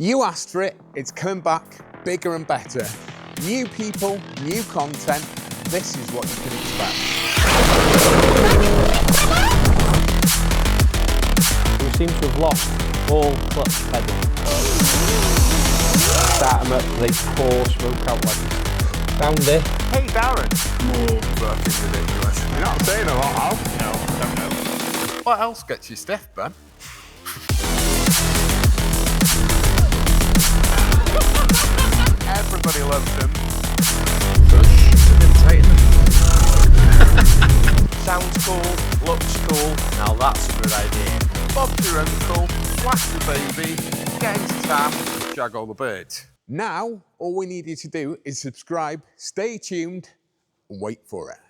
You asked for it, it's coming back bigger and better. New people, new content, this is what you can expect. We seem to have lost all clutch pedal. Start them up, they pour smoke out like this. Found it. Hey Darren! More fucking ridiculous. You're not saying a lot, Al. No, don't know. What else gets you stiff, Ben? Everybody loves him. Sounds cool, looks cool, now that's a good idea. Bob's your uncle, flash the baby, get into town, jag all the birds. Now, all we need you to do is subscribe, stay tuned, and wait for it.